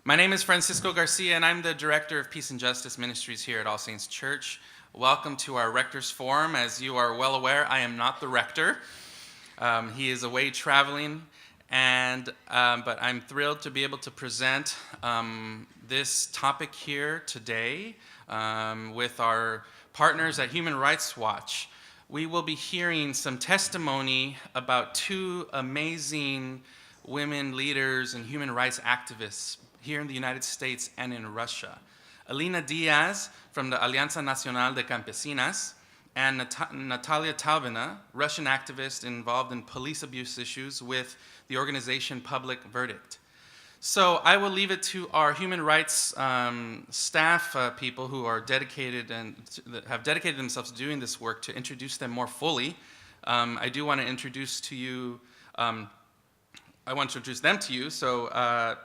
My name is Francisco Garcia, and I'm the Director of Peace and Justice Ministries here at All Saints Church. Welcome to our Rector's Forum. As you are well aware, I am not the rector. He is away traveling, but I'm thrilled to be able to present this topic here today with our partners at Human Rights Watch. We will be hearing some testimony about two amazing women leaders and human rights activists here in the United States and in Russia. Alina Diaz from the Alianza Nacional de Campesinas and Natalia Taubina, Russian activist involved in police abuse issues with the organization Public Verdict. So I will leave it to our human rights staff people who are dedicated and have dedicated themselves to doing this work to introduce them more fully. I do want to introduce to you, I want to introduce them to you. So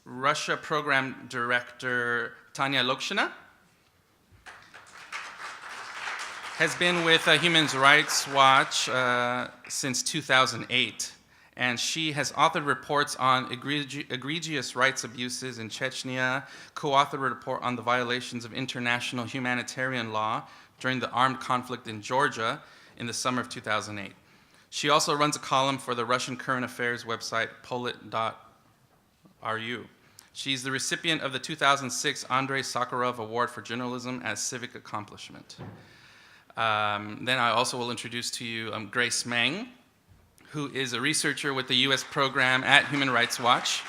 Russia Program Director Tanya Lokshina has been with Human Rights Watch since 2008, and she has authored reports on egregious rights abuses in Chechnya, co-authored a report on the violations of international humanitarian law during the armed conflict in Georgia in the summer of 2008. She also runs a column for the Russian current affairs website polit.ru. She's the recipient of the 2006 Andrei Sakharov Award for Journalism as Civic Accomplishment. Then I also will introduce to you Grace Meng, who is a researcher with the U.S. program at Human Rights Watch.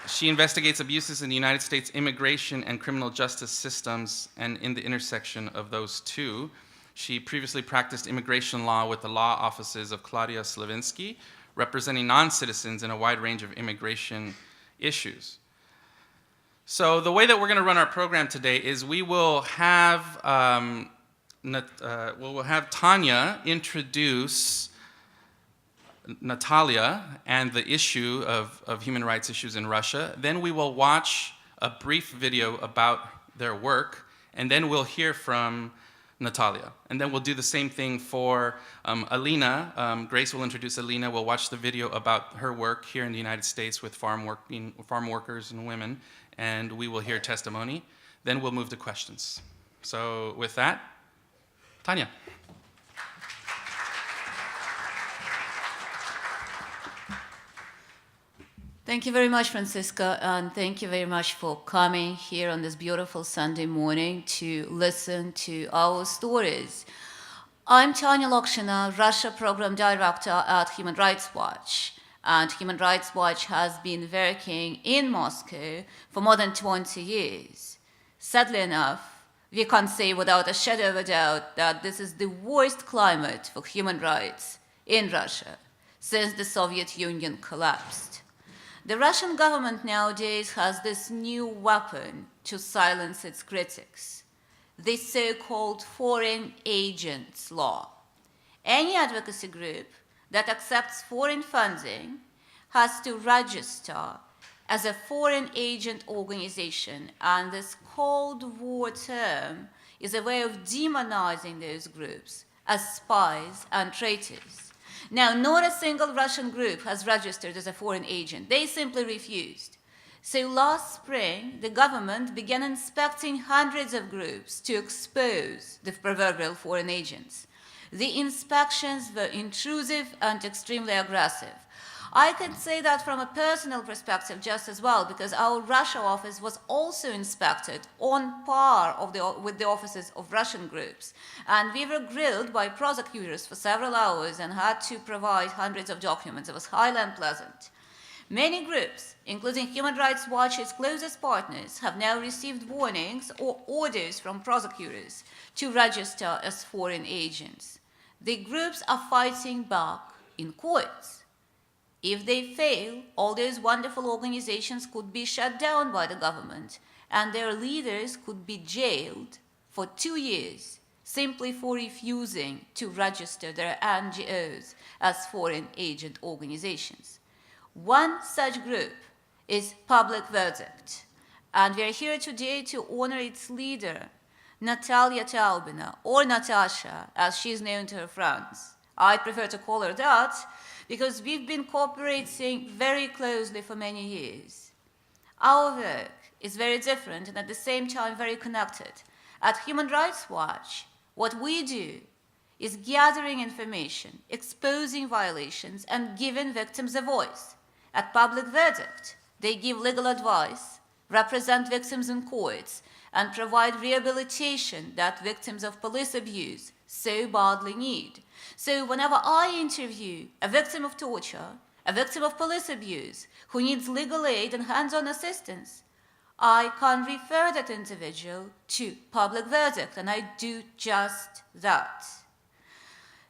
She investigates abuses in the United States immigration and criminal justice systems and in the intersection of those two. She previously practiced immigration law with the law offices of Claudia Slavinsky, representing non-citizens in a wide range of immigration issues. So the way that we're going to run our program today is we will have Tanya introduce Natalia and the issue of human rights issues in Russia. Then we will watch a brief video about their work, and then we'll hear from Natalia. And then we'll do the same thing for Alina. Grace will introduce Alina. We'll watch the video about her work here in the United States with farm workers and women, and we will hear testimony. Then we'll move to questions. So with that, Tanya. Thank you very much, Francisco, and thank you very much for coming here on this beautiful Sunday morning to listen to our stories. I'm Tanya Lokshina, Russia Program Director at Human Rights Watch, and Human Rights Watch has been working in Moscow for more than 20 years. Sadly enough, we can say without a shadow of a doubt that this is the worst climate for human rights in Russia since the Soviet Union collapsed. The Russian government nowadays has this new weapon to silence its critics, the so-called foreign agents law. Any advocacy group that accepts foreign funding has to register as a foreign agent organization, and this Cold War term is a way of demonizing those groups as spies and traitors. Now, not a single Russian group has registered as a foreign agent. They simply refused. So last spring, the government began inspecting hundreds of groups to expose the proverbial foreign agents. The inspections were intrusive and extremely aggressive. I can say that from a personal perspective just as well, because our Russia office was also inspected on par with the offices of Russian groups. And we were grilled by prosecutors for several hours and had to provide hundreds of documents. It was highly unpleasant. Many groups, including Human Rights Watch's closest partners, have now received warnings or orders from prosecutors to register as foreign agents. The groups are fighting back in courts. If they fail, all those wonderful organizations could be shut down by the government, and their leaders could be jailed for 2 years simply for refusing to register their NGOs as foreign agent organizations. One such group is Public Verdict, and we are here today to honor its leader, Natalia Taubina, or Natasha, as she is known to her friends. I prefer to call her that because we've been cooperating very closely for many years. Our work is very different and at the same time very connected. At Human Rights Watch, what we do is gathering information, exposing violations, and giving victims a voice. At Public Verdict, they give legal advice, represent victims in courts, and provide rehabilitation that victims of police abuse so badly need. So whenever I interview a victim of torture, a victim of police abuse, who needs legal aid and hands-on assistance, I can refer that individual to Public Verdict, and I do just that.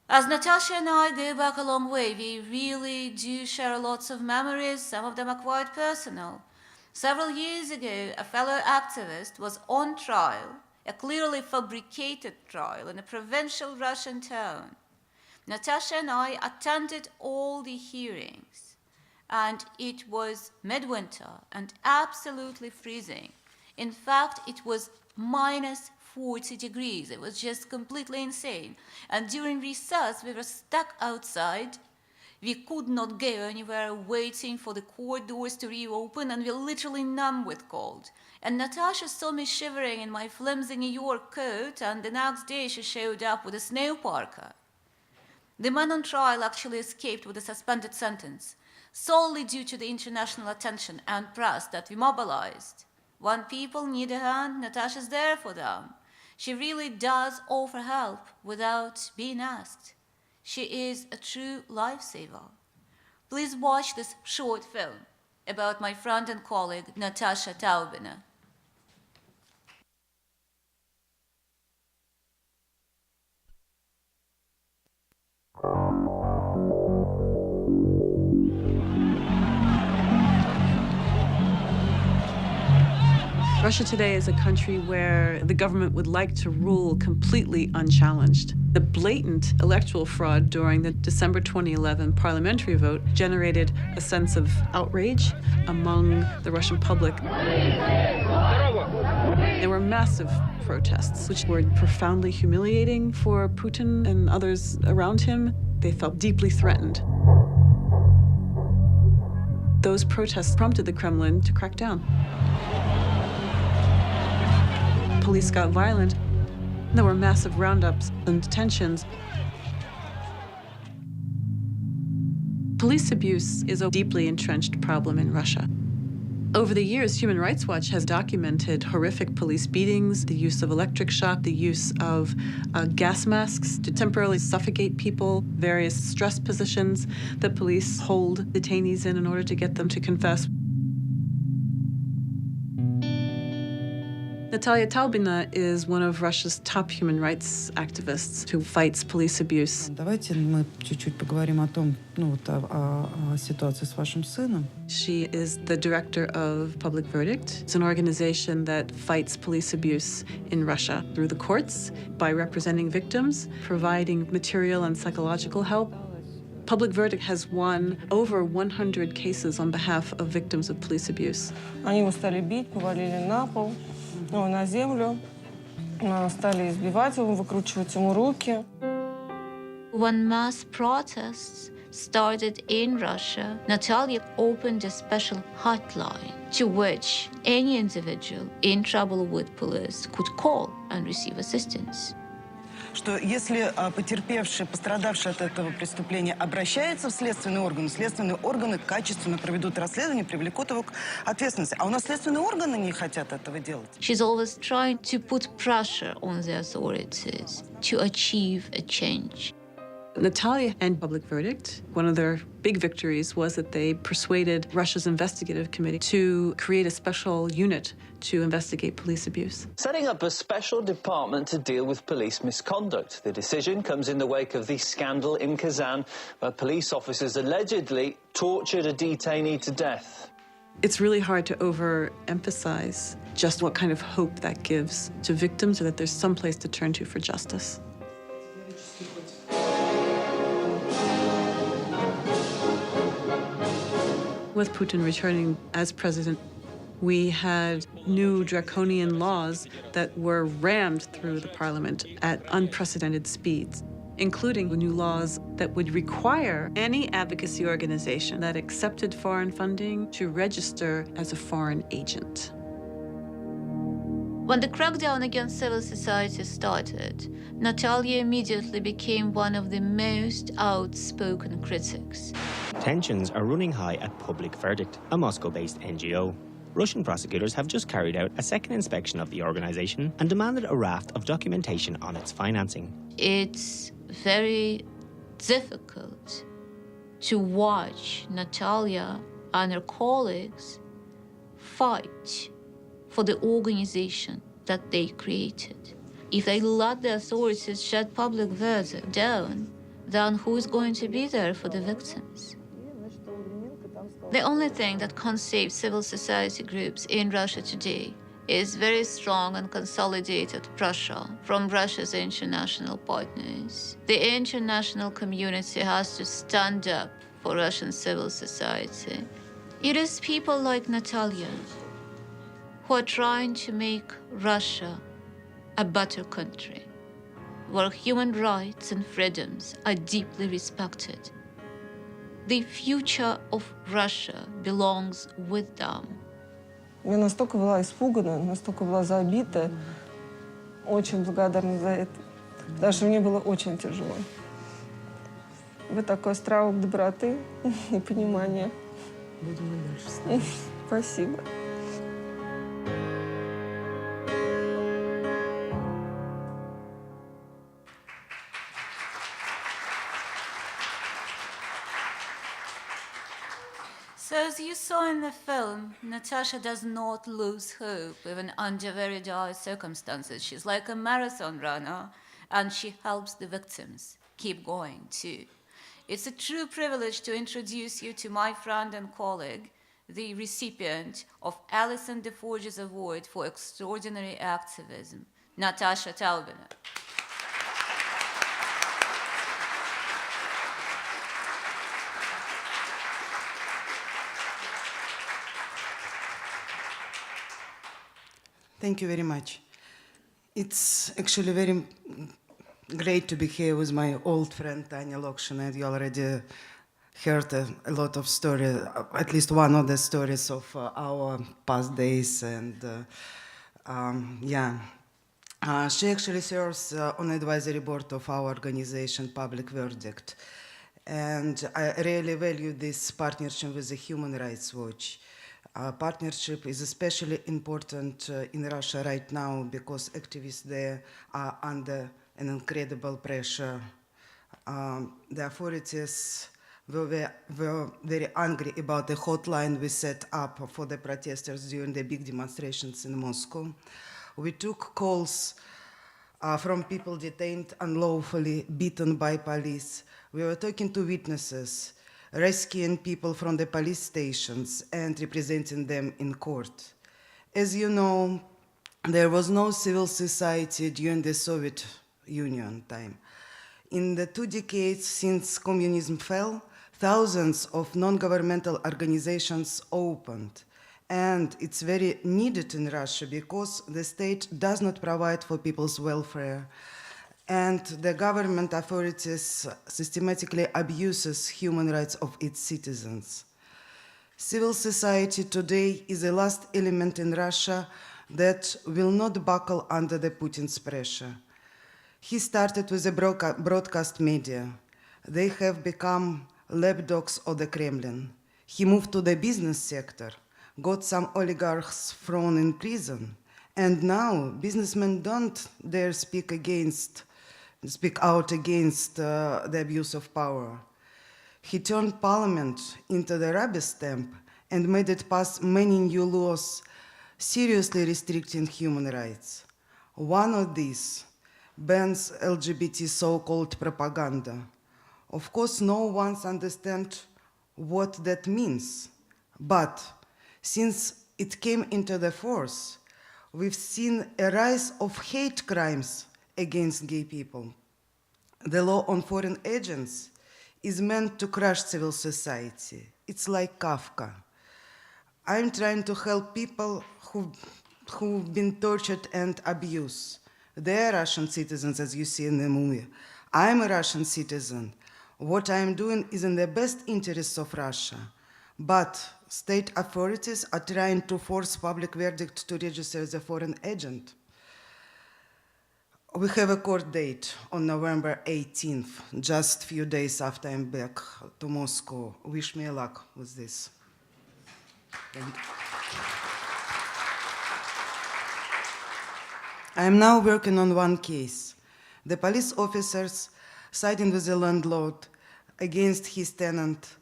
As Natasha and I go back a long way, we really do share lots of memories. Some of them are quite personal. Several years ago, a fellow activist was on trial, a clearly fabricated trial in a provincial Russian town. Natasha and I attended all the hearings, and it was midwinter and absolutely freezing. In fact, it was minus 40 degrees. It was just completely insane. And during recess, we were stuck outside. We could not go anywhere, waiting for the court doors to reopen, and we were literally numb with cold. And Natasha saw me shivering in my flimsy New York coat, and the next day she showed up with a snow parka. The man on trial actually escaped with a suspended sentence, solely due to the international attention and press that we mobilized. When people need a hand, Natasha's there for them. She really does offer help without being asked. She is a true lifesaver. Please watch this short film about my friend and colleague, Natasha Taubina. Russia today is a country where the government would like to rule completely unchallenged. The blatant electoral fraud during the December 2011 parliamentary vote generated a sense of outrage among the Russian public. There were massive protests, which were profoundly humiliating for Putin and others around him. They felt deeply threatened. Those protests prompted the Kremlin to crack down. Police got violent. There were massive roundups and detentions. Police abuse is a deeply entrenched problem in Russia. Over the years, Human Rights Watch has documented horrific police beatings, the use of electric shock, the use of gas masks to temporarily suffocate people, various stress positions that police hold detainees in order to get them to confess. Natalia Taubina is one of Russia's top human rights activists who fights police abuse. Давайте мы чуть-чуть поговорим о том, о ситуации с вашим сыном. She is the director of Public Verdict. It's an organization that fights police abuse in Russia through the courts by representing victims, providing material and psychological help. Public Verdict has won over 100 cases on behalf of victims of police abuse. Они его стали бить, повалили на пол. На землю, стали избивать его, выкручивать ему руки. When mass protests started in Russia, Natalia opened a special hotline to which any individual in trouble with police could call and receive assistance. Что если потерпевший, пострадавший от этого преступления обращается в следственные органы качественно проведут расследование, привлекут его к ответственности. А у нас следственные органы не хотят этого делать. She's always trying to put pressure on the authorities to achieve a change. Natalia and Public Verdict, one of their big victories was that they persuaded Russia's investigative committee to create a special unit to investigate police abuse. Setting up a special department to deal with police misconduct. The decision comes in the wake of the scandal in Kazan, where police officers allegedly tortured a detainee to death. It's really hard to overemphasize just what kind of hope that gives to victims, so that there's some place to turn to for justice. With Putin returning as president, we had new draconian laws that were rammed through the parliament at unprecedented speeds. including new laws that would require any advocacy organization that accepted foreign funding to register as a foreign agent. When the crackdown against civil society started, Natalia immediately became one of the most outspoken critics. Tensions are running high at Public Verdict, a Moscow-based NGO. Russian prosecutors have just carried out a second inspection of the organization and demanded a raft of documentation on its financing. It's very difficult to watch Natalia and her colleagues fight for the organization that they created. If they let the authorities shut Public Verdict down, then who is going to be there for the victims? The only thing that can save civil society groups in Russia today is very strong and consolidated pressure from Russia's international partners. The international community has to stand up for Russian civil society. It is people like Natalia who are trying to make Russia a better country, where human rights and freedoms are deeply respected. The future of Russia belongs with them. Я настолько была испугана, настолько была забита. Очень благодарна за это. Потому что мне было очень тяжело. Вы такой островок доброты и понимания. Будем и дальше с Спасибо. So as you saw in the film, Natasha does not lose hope, even under very dire circumstances. She's like a marathon runner, and she helps the victims keep going too. It's a true privilege to introduce you to my friend and colleague, the recipient of Alison DeForge's Award for Extraordinary Activism, Natasha Taubina. Thank you very much. It's actually very great to be here with my old friend Tanya Lokshina. You already heard a lot of stories, at least one of the stories of our past days, and she actually serves on the advisory board of our organization, Public Verdict, and I really value this partnership with the Human Rights Watch. Partnership is especially important in Russia right now because activists there are under an incredible pressure. The authorities were very angry about the hotline we set up for the protesters during the big demonstrations in Moscow. We took calls from people detained unlawfully, beaten by police. We were talking to witnesses, rescuing people from the police stations and representing them in court. As you know, there was no civil society during the Soviet Union time. In the 2 decades since communism fell, thousands of non-governmental organizations opened. And it's very needed in Russia because the state does not provide for people's welfare. And the government authorities systematically abuses human rights of its citizens. Civil society today is the last element in Russia that will not buckle under the Putin's pressure. He started with the broadcast media. They have become lapdogs of the Kremlin. He moved to the business sector, got some oligarchs thrown in prison, and now businessmen don't dare speak out against the abuse of power. He turned parliament into the rubber stamp and made it pass many new laws seriously restricting human rights. One of these bans LGBT so-called propaganda. Of course, no one understands what that means, but since it came into the force, we've seen a rise of hate crimes against gay people. The law on foreign agents is meant to crush civil society. It's like Kafka. I'm trying to help people who've been tortured and abused. They're Russian citizens, as you see in the movie. I'm a Russian citizen. What I'm doing is in the best interests of Russia. But state authorities are trying to force public verdict to register as a foreign agent. We have a court date on November 18th, just a few days after I'm back to Moscow. Wish me luck with this. Thank you. I am now working on one case. The police officers, siding with the landlord against his tenant,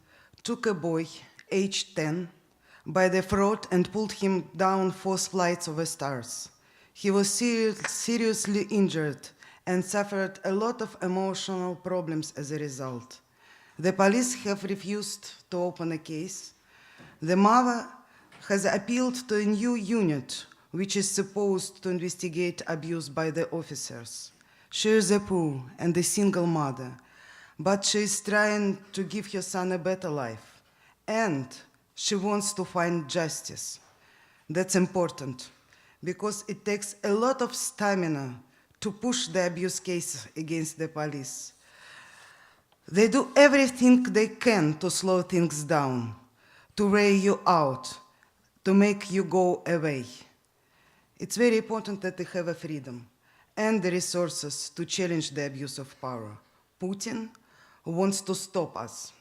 took a boy, aged 10, by the throat and pulled him down 4 flights of stairs. He was seriously injured and suffered a lot of emotional problems as a result. The police have refused to open a case. The mother has appealed to a new unit which is supposed to investigate abuse by the officers. She is a poor and a single mother, but she is trying to give her son a better life, and she wants to find justice. That's important, because it takes a lot of stamina to push the abuse case against the police. They do everything they can to slow things down, to wear you out, to make you go away. It's very important that they have a freedom and the resources to challenge the abuse of power. Putin wants to stop us.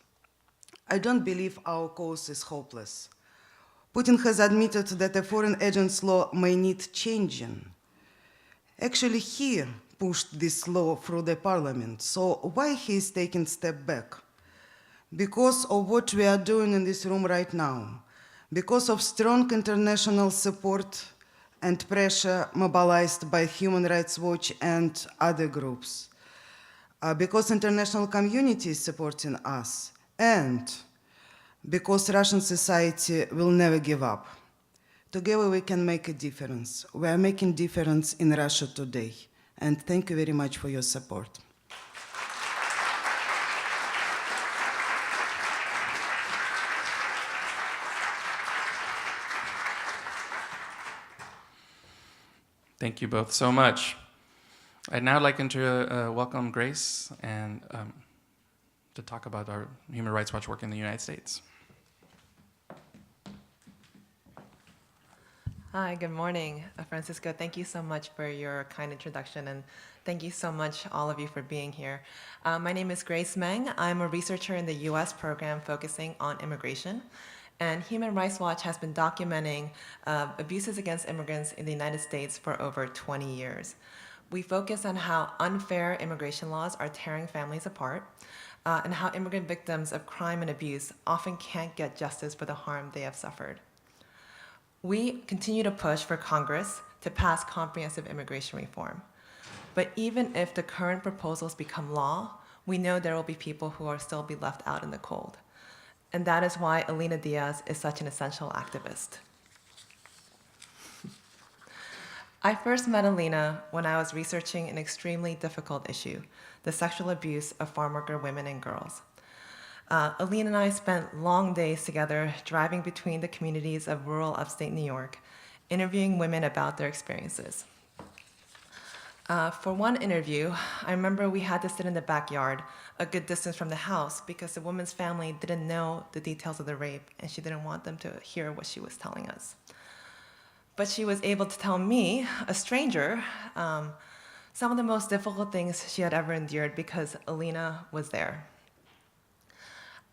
I don't believe our cause is hopeless. Putin has admitted that a foreign agent's law may need changing. Actually, he pushed this law through the parliament, so why he is taking a step back? Because of what we are doing in this room right now, because of strong international support and pressure mobilized by Human Rights Watch and other groups, because international community is supporting us, and because Russian society will never give up. Together we can make a difference. We are making difference in Russia today, and thank you very much for your support. Thank you both so much. I'd now like to welcome Grace and to talk about our Human Rights Watch work in the United States. Hi, good morning, Francisco. Thank you so much for your kind introduction, and thank you so much, all of you, for being here. My name is Grace Meng. I'm a researcher in the U.S. program focusing on immigration, and Human Rights Watch has been documenting abuses against immigrants in the United States for over 20 years. We focus on how unfair immigration laws are tearing families apart, and how immigrant victims of crime and abuse often can't get justice for the harm they have suffered. We continue to push for Congress to pass comprehensive immigration reform. But even if the current proposals become law, we know there will be people who will still be left out in the cold. And that is why Alina Diaz is such an essential activist. I first met Alina when I was researching an extremely difficult issue, the sexual abuse of farm worker women and girls. Alina and I spent long days together driving between the communities of rural upstate New York, interviewing women about their experiences. For one interview, I remember we had to sit in the backyard, a good distance from the house, because the woman's family didn't know the details of the rape, and she didn't want them to hear what she was telling us. But she was able to tell me, a stranger, some of the most difficult things she had ever endured because Alina was there.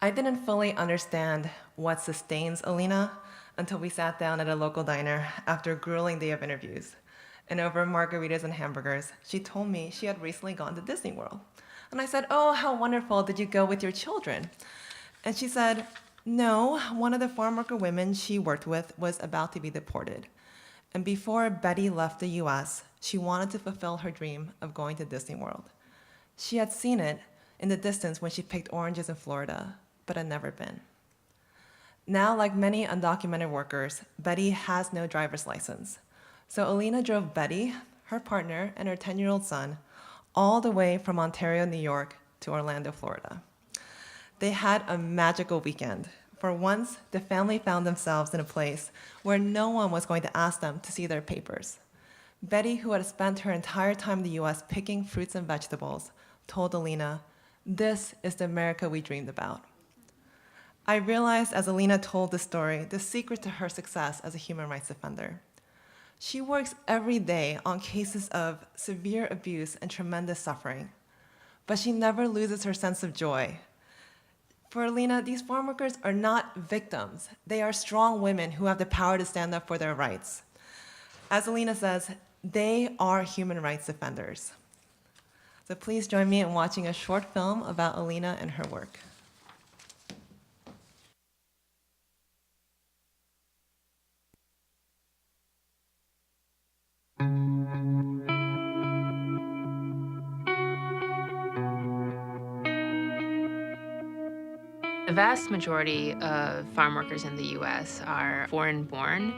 I didn't fully understand what sustains Alina until we sat down at a local diner after a grueling day of interviews. And over margaritas and hamburgers, she told me she had recently gone to Disney World. And I said, "Oh, how wonderful, did you go with your children?" And she said, "No, one of the farm worker women she worked with was about to be deported. And before Betty left the US, she wanted to fulfill her dream of going to Disney World. She had seen it in the distance when she picked oranges in Florida, but had never been. Now, like many undocumented workers, Betty has no driver's license. So Alina drove Betty, her partner, and her 10-year-old son all the way from Ontario, New York to Orlando, Florida. They had a magical weekend. For once, the family found themselves in a place where no one was going to ask them to see their papers. Betty, who had spent her entire time in the US picking fruits and vegetables, told Alina, "This is the America we dreamed about." I realized as Alina told the story, the secret to her success as a human rights defender. She works every day on cases of severe abuse and tremendous suffering, but she never loses her sense of joy. For Alina, these farm workers are not victims. They are strong women who have the power to stand up for their rights. As Alina says, they are human rights defenders. So please join me in watching a short film about Alina and her work. The vast majority of farm workers in the U.S. are foreign-born.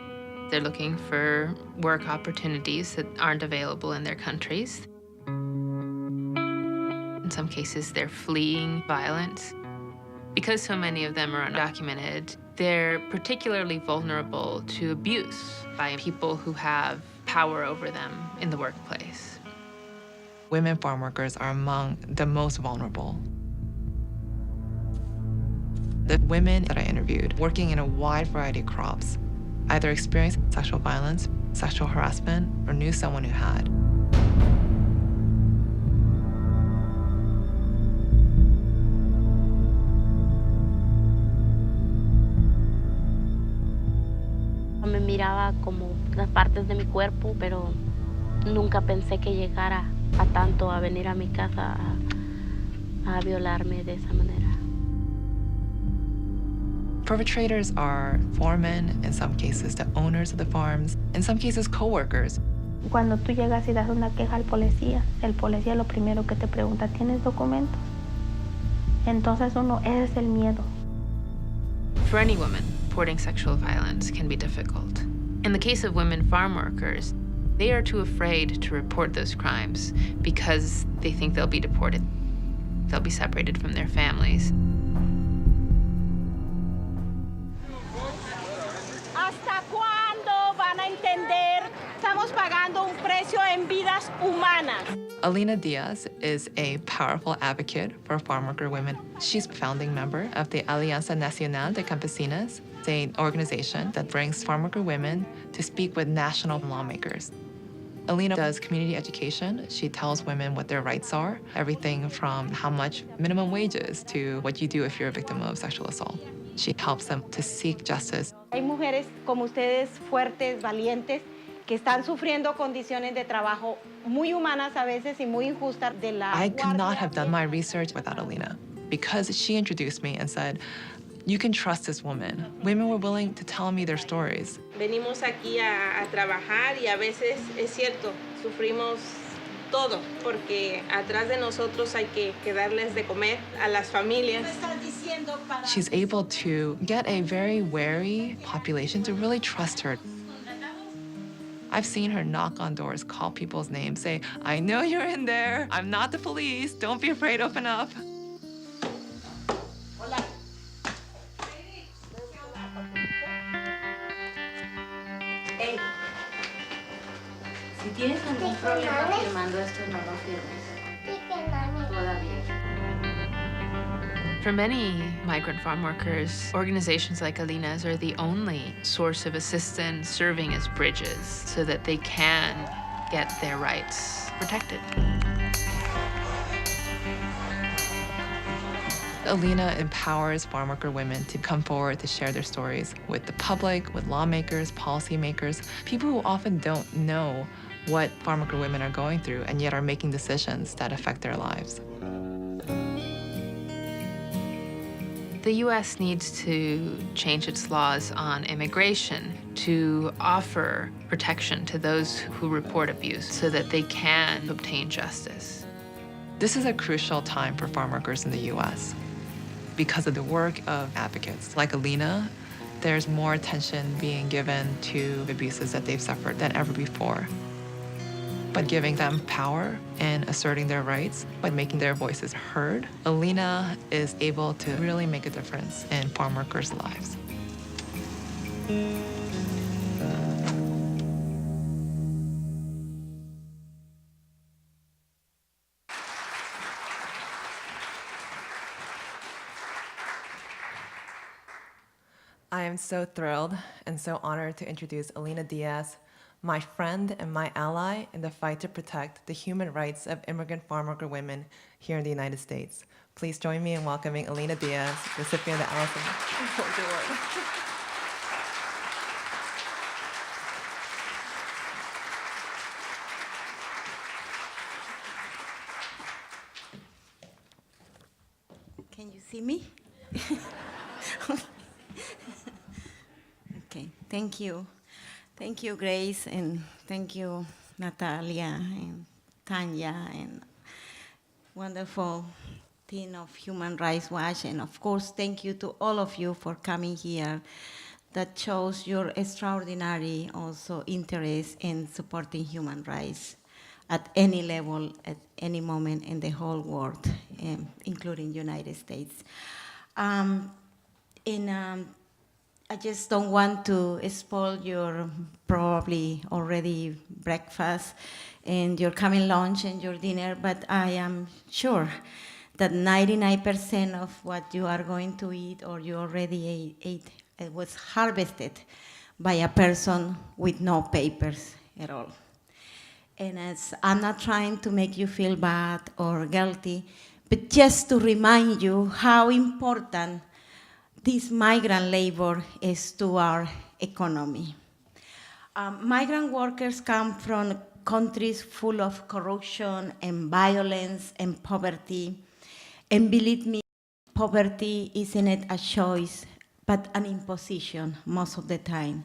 They're looking for work opportunities that aren't available in their countries. In some cases, they're fleeing violence. Because so many of them are undocumented, they're particularly vulnerable to abuse by people who have power over them in the workplace. Women farm workers are among the most vulnerable. The women that I interviewed, working in a wide variety of crops, either experienced sexual violence, sexual harassment, or knew someone who had. Me miraba como las partes de mi cuerpo, pero nunca pensé que llegara a tanto, a venir a mi casa a violarme de esa manera. Perpetrators are foremen, in some cases the owners of the farms, in some cases co-workers. Cuando tú llegas y das una queja al policía, el policía lo primero que te pregunta, ¿tienes documentos? Entonces ese es el miedo. For any woman, reporting sexual violence can be difficult. In the case of women farm workers, they are too afraid to report those crimes because they think they'll be deported. They'll be separated from their families. ¿Hasta cuándo van a entender? Estamos pagando un precio en vidas humanas. Alina Diaz is a powerful advocate for farm worker women. She's a founding member of the Alianza Nacional de Campesinas, an organization that brings farm worker women to speak with national lawmakers. Alina does community education. She tells women what their rights are, everything from how much minimum wage is to what you do if you're a victim of sexual assault. She helps them to seek justice. Hay mujeres como ustedes, fuertes, valientes, que están sufriendo condiciones de trabajo muy humanas a veces y muy injustas de la I could not have done my research without Alina because she introduced me and said, you can trust this woman. Women were willing to tell me their stories. Venimos aquí a trabajar y a veces, es cierto, sufrimos todo, porque atrás de nosotros hay que darles de comer a las familias. She's able to get a very wary population to really trust her. I've seen her knock on doors, call people's names, say, I know you're in there. I'm not the police. Don't be afraid, open up. Hola. Hey, si tienes algún problema firmando esto, no lo firmes. Todavía. For many migrant farm workers, organizations like Alina's are the only source of assistance serving as bridges so that they can get their rights protected. Alina empowers farm worker women to come forward to share their stories with the public, with lawmakers, policymakers, people who often don't know what farm worker women are going through and yet are making decisions that affect their lives. The U.S. needs to change its laws on immigration to offer protection to those who report abuse so that they can obtain justice. This is a crucial time for farm workers in the U.S. Because of the work of advocates like Alina, there's more attention being given to abuses that they've suffered than ever before. By giving them power and asserting their rights, by making their voices heard, Alina is able to really make a difference in farm workers' lives. am so thrilled and so honored to introduce Alina Diaz, my friend and my ally in the fight to protect the human rights of immigrant farmworker women here in the United States. Please join me in welcoming Alina Diaz, recipient of the Allison George Award. Can you see me? Okay, thank you. Thank you, Grace, and thank you, Natalia and Tanya, and wonderful team of Human Rights Watch, and of course, thank you to all of you for coming here. That shows your extraordinary also interest in supporting human rights at any level, at any moment in the whole world, including United States. I just don't want to spoil your probably already breakfast and your coming lunch and your dinner, but I am sure that 99% of what you are going to eat or you already ate was harvested by a person with no papers at all. And I'm not trying to make you feel bad or guilty, but just to remind you how important this migrant labor is to our economy. Migrant workers come from countries full of corruption and violence and poverty. And believe me, poverty isn't a choice, but an imposition most of the time.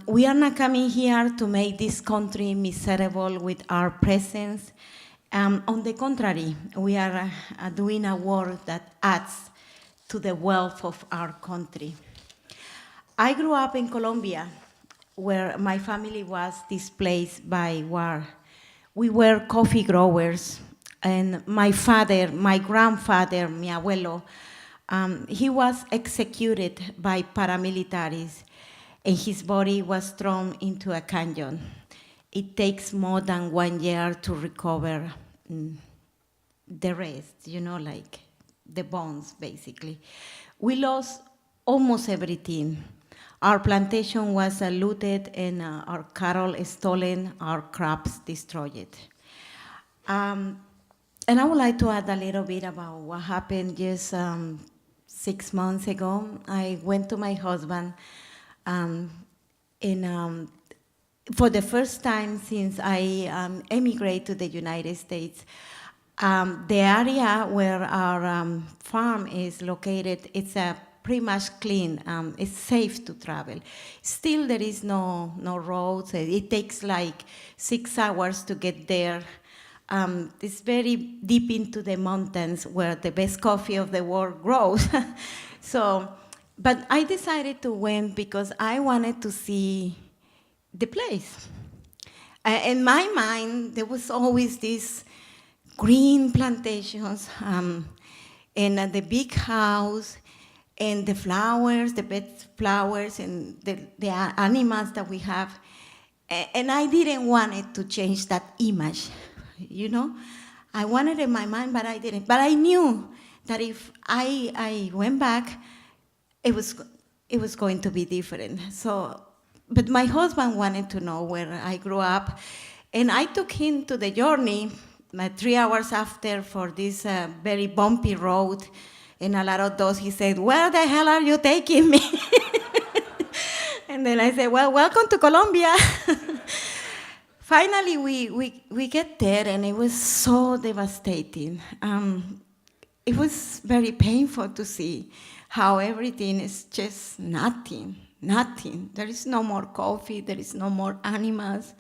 We are not coming here to make this country miserable with our presence. On the contrary, we are doing a work that adds to the wealth of our country. I grew up in Colombia, where my family was displaced by war. We were coffee growers, and my grandfather, mi abuelo, he was executed by paramilitaries, and his body was thrown into a canyon. It takes more than 1 year to recover the rest, like the bones, basically. We lost almost everything. Our plantation was looted and our cattle stolen, our crops destroyed. And I would like to add a little bit about what happened just 6 months ago. I went to my husband for the first time since I emigrated to the United States. The area where our farm is located, it's pretty much clean. It's safe to travel. Still, there is no roads. It takes like 6 hours to get there. It's very deep into the mountains where the best coffee of the world grows. But I decided to win because I wanted to see the place. In my mind, there was always this green plantations, and the big house, and the flowers, the best flowers, and the animals that we have. And I didn't want it to change that image, I wanted it in my mind, but I didn't. But I knew that if I went back, it was going to be different. But my husband wanted to know where I grew up, and I took him to the journey 3 hours after for this very bumpy road and a lot of those. He said, "Where the hell are you taking me?" And then I said, "Well, welcome to Colombia." Finally, we get there, and it was so devastating. It was very painful to see how everything is just nothing. There is no more coffee, there is no more animals,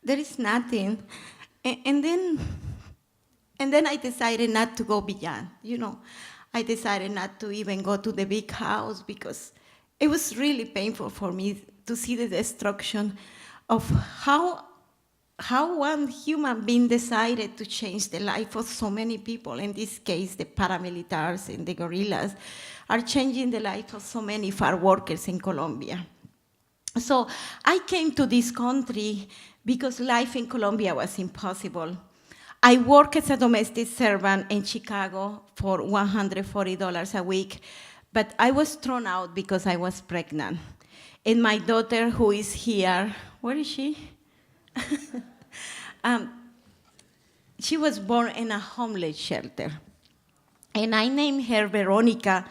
there is nothing. And then I decided not to go beyond, I decided not to even go to the big house because it was really painful for me to see the destruction of how one human being decided to change the life of so many people. In this case, the paramilitaries and the guerrillas are changing the life of so many farm workers in Colombia. So I came to this country because life in Colombia was impossible. I worked as a domestic servant in Chicago for $140 a week, But I was thrown out because I was pregnant. And my daughter, who is here, where is she? She was born in a homeless shelter. And I named her Veronica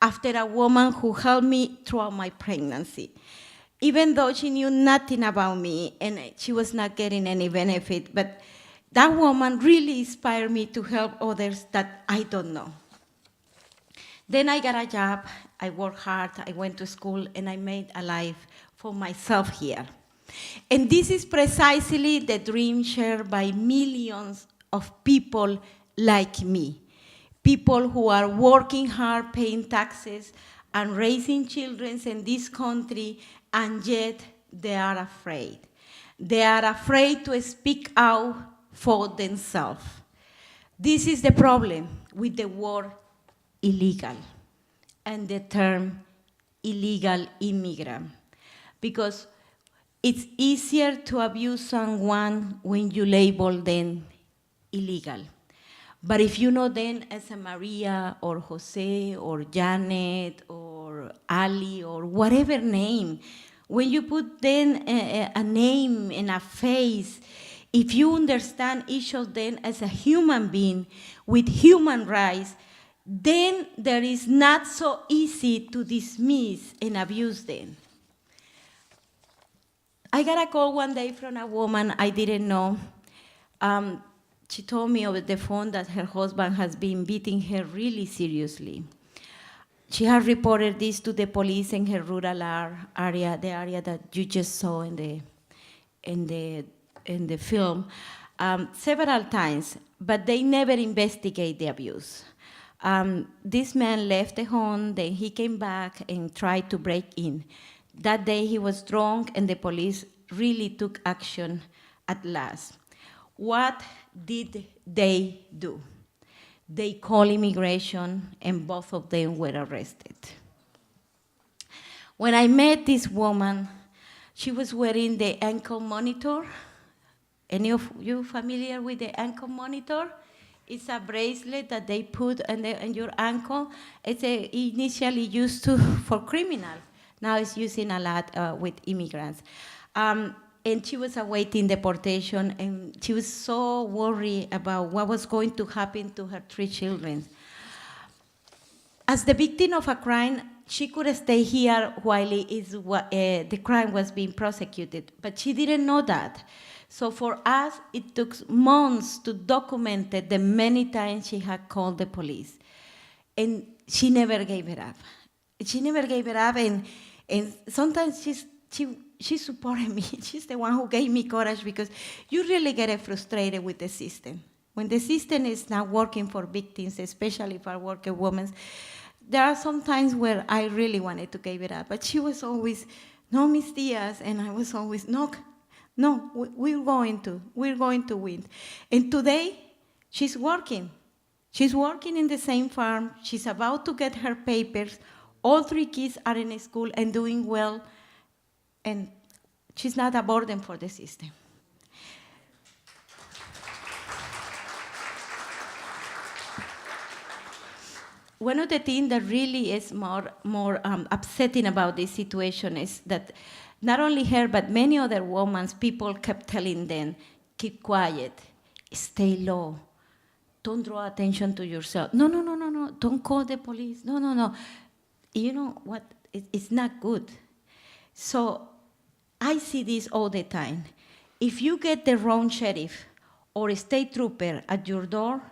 after a woman who helped me throughout my pregnancy. Even though she knew nothing about me and she was not getting any benefit, but that woman really inspired me to help others that I don't know. Then I got a job, I worked hard, I went to school, and I made a life for myself here. And this is precisely the dream shared by millions of people like me. People who are working hard, paying taxes, and raising children in this country, and yet they are afraid. They are afraid to speak out for themselves. This is the problem with the word illegal and the term illegal immigrant, because it's easier to abuse someone when you label them illegal. But if you know them as a Maria or Jose or Janet or Ali or whatever name, when you put them a name and a face, if you understand each of them as a human being with human rights, then there is not so easy to dismiss and abuse them. I got a call one day from a woman I didn't know. She told me over the phone that her husband has been beating her really seriously. She had reported this to the police in her rural area, the area that you just saw in the film, several times, but they never investigate the abuse. This man left the home, then he came back and tried to break in. That day he was drunk and the police really took action at last. What did they do? They called immigration and both of them were arrested. When I met this woman, she was wearing the ankle monitor. Any of you familiar with the ankle monitor? It's a bracelet that they put on your ankle. It's initially used for criminals. Now it's used a lot with immigrants. And she was awaiting deportation, and she was so worried about what was going to happen to her 3 children. As the victim of a crime, she could stay here while the crime was being prosecuted, but she didn't know that. So for us, it took months to document the many times she had called the police. And she never gave it up. She never gave it up, and sometimes she supported me. She's the one who gave me courage, because you really get frustrated with the system. When the system is not working for victims, especially for working women, there are some times where I really wanted to give it up. But she was always, no, Miss Diaz, and I was always, no, we're going to win. And today, she's working. She's working in the same farm. She's about to get her papers. All 3 kids are in school and doing well. And she's not a burden for the system. One of the things that really is more upsetting about this situation is that not only her, but many other women, people kept telling them, keep quiet, stay low, don't draw attention to yourself. No, don't call the police. No. You know what? It's not good. So I see this all the time. If you get the wrong sheriff or a state trooper at your door,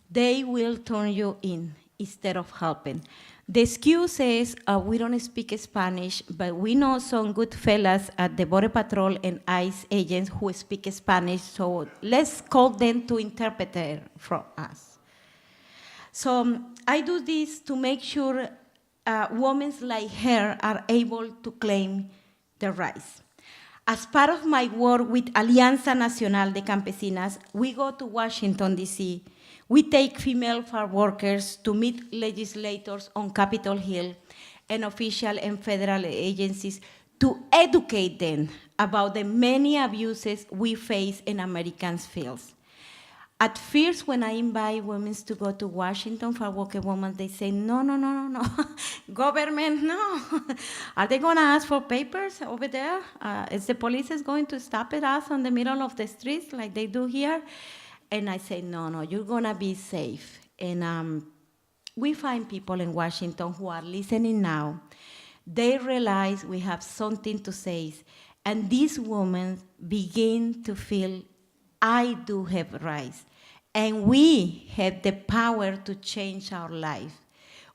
they will turn you in instead of helping. The excuse is, we don't speak Spanish, but we know some good fellas at the Border Patrol and ICE agents who speak Spanish, so let's call them to interpret for us. So I do this to make sure women like her are able to claim their rights. As part of my work with Alianza Nacional de Campesinas, we go to Washington, D.C. We take female farm workers to meet legislators on Capitol Hill and official and federal agencies to educate them about the many abuses we face in American fields. At first, when I invite women to go to Washington for working women, they say, no, no, no, no, no. Government, no. Are they going to ask for papers over there? Is the police is going to stop at us on the middle of the streets like they do here? And I say, no, no, you're going to be safe. And we find people in Washington who are listening now. They realize we have something to say. And these women begin to feel, I do have rights. And we have the power to change our life.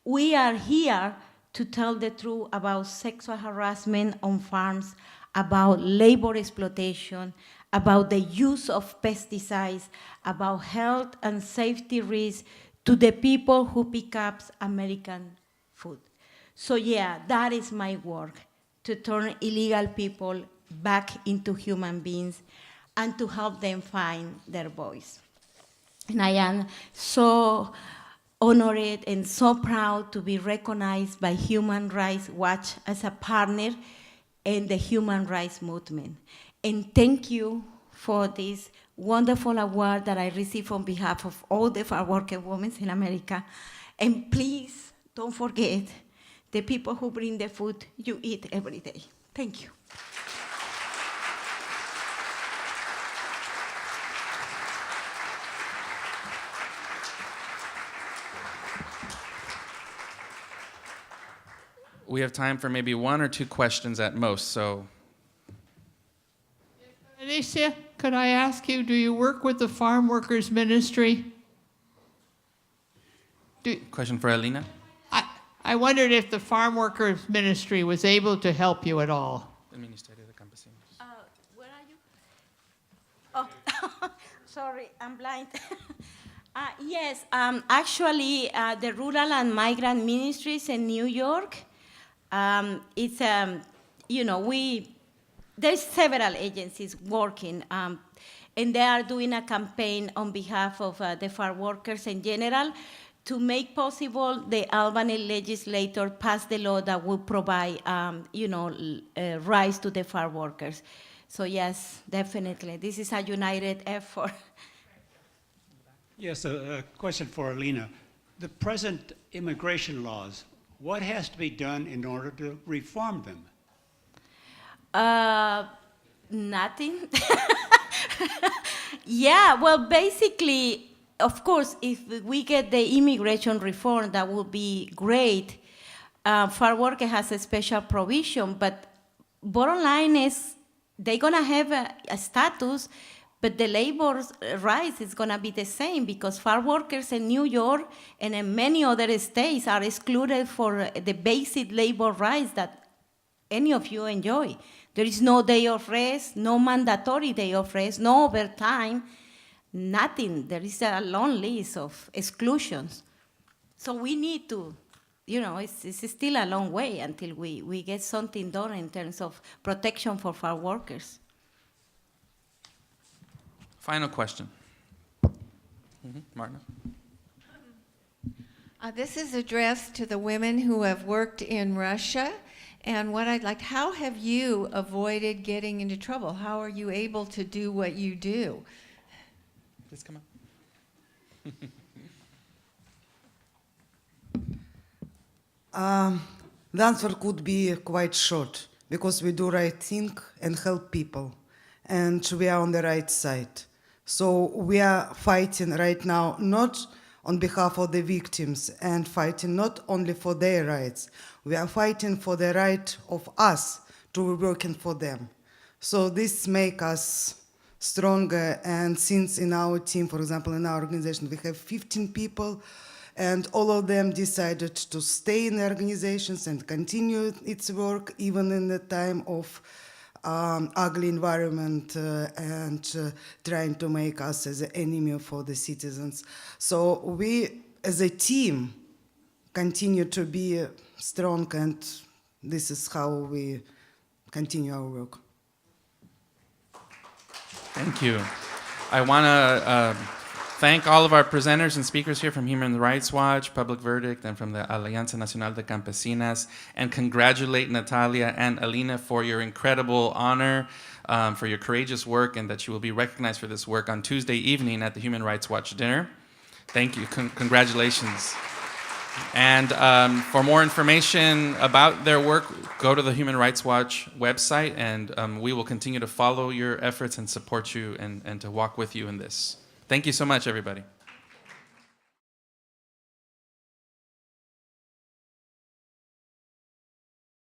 We are here to tell the truth about sexual harassment on farms, about labor exploitation, about the use of pesticides, about health and safety risks to the people who pick up American food. So yeah, that is my work, to turn illegal people back into human beings and to help them find their voice. And I am so honored and so proud to be recognized by Human Rights Watch as a partner in the human rights movement. And thank you for this wonderful award that I received on behalf of all the farm working women in America. And please don't forget the people who bring the food you eat every day. Thank you. We have time for maybe one or two questions at most, so. Alicia, could I ask you, do you work with the Farm Workers Ministry? Question for Alina? I wondered if the Farm Workers Ministry was able to help you at all. Where are you? Oh, sorry, I'm blind. Yes, actually, the Rural and Migrant Ministries in New York, it's, there's several agencies working, and they are doing a campaign on behalf of the farm workers in general to make possible the Albany legislature pass the law that will provide, rights to the farm workers. So yes, definitely, this is a united effort. Yes, a question for Alina. The present immigration laws, what has to be done in order to reform them? Nothing. Yeah, well, basically, of course, if we get the immigration reform, that would be great. Farm worker has a special provision, but bottom line is they're gonna have a status, but the labor rights is gonna be the same because farm workers in New York and in many other states are excluded for the basic labor rights that any of you enjoy. There is no day of rest, no mandatory day of rest, no overtime, nothing. There is a long list of exclusions. So we need to, it's still a long way until we get something done in terms of protection for farm workers. Final question. Martina? This is addressed to the women who have worked in Russia. And what I'd like, how have you avoided getting into trouble? How are you able to do what you do? Please come up. The answer could be quite short, because we do right thing and help people, and we are on the right side. So we are fighting right now, not on behalf of the victims, and fighting not only for their rights, we are fighting for the right of us to be working for them. So this makes us stronger, and since in our team, for example, in our organization, we have 15 people, and all of them decided to stay in the organizations and continue its work, even in the time of ugly environment and trying to make us as an enemy for the citizens. So we, as a team, continue to be strong, and this is how we continue our work. Thank you. I want to thank all of our presenters and speakers here from Human Rights Watch, Public Verdict, and from the Alianza Nacional de Campesinas, and congratulate Natalia and Alina for your incredible honor for your courageous work, and that you will be recognized for this work on Tuesday evening at the Human Rights Watch dinner. Thank you. Congratulations. And for more information about their work, go to the Human Rights Watch website, and we will continue to follow your efforts and support you and to walk with you in this. Thank you so much, everybody.